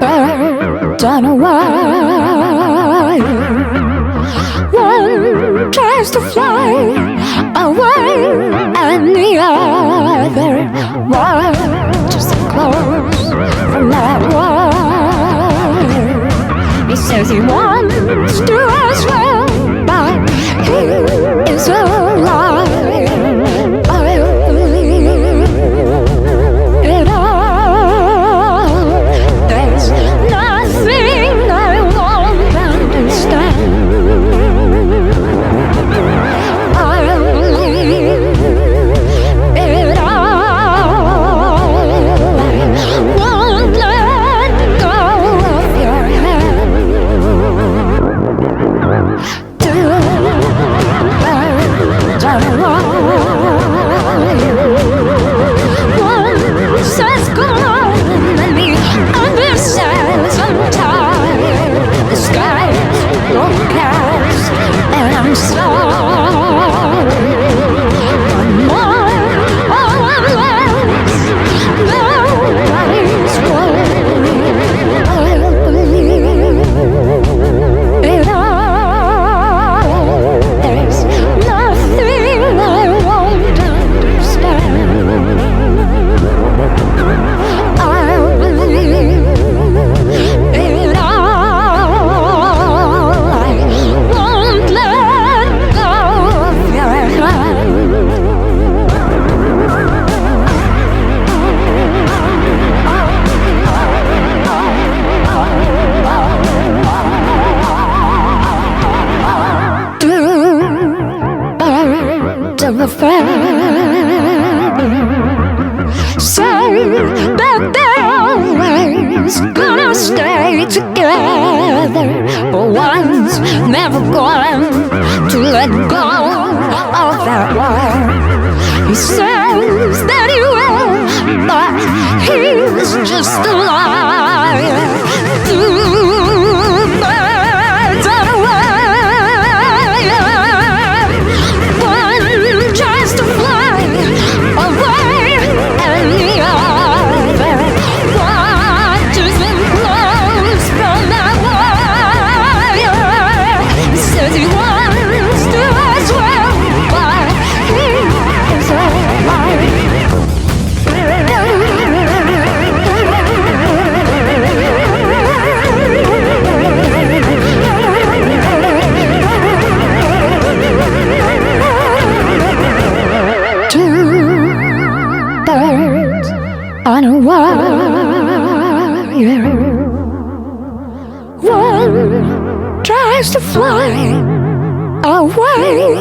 birds on a wire. One tries to fly away, and the other watches it close from that wire. He says he wants to as well, but he is a liar. I believe it all. There's nothing I won't understand. I believe it all. I won't let go of your hand. Two birds on a wire. One says go on, and the other says I'm tired. The sky's overcast, and I'm sorry. One more, all I'm left. Nobody's worried. I believe it all. There's nothing I won't understand. I believe it all. I won't let go of your hand. Birds of a feather say that they're always gonna stay together, but one's never going to let go of that wire. He says that he will, but he's just a liar. Two birds on a wire. One tries to fly away, and the other watches him close from that wire. He says he wants to as well, but he is a liar. Two birds on a wire. One tries to fly away,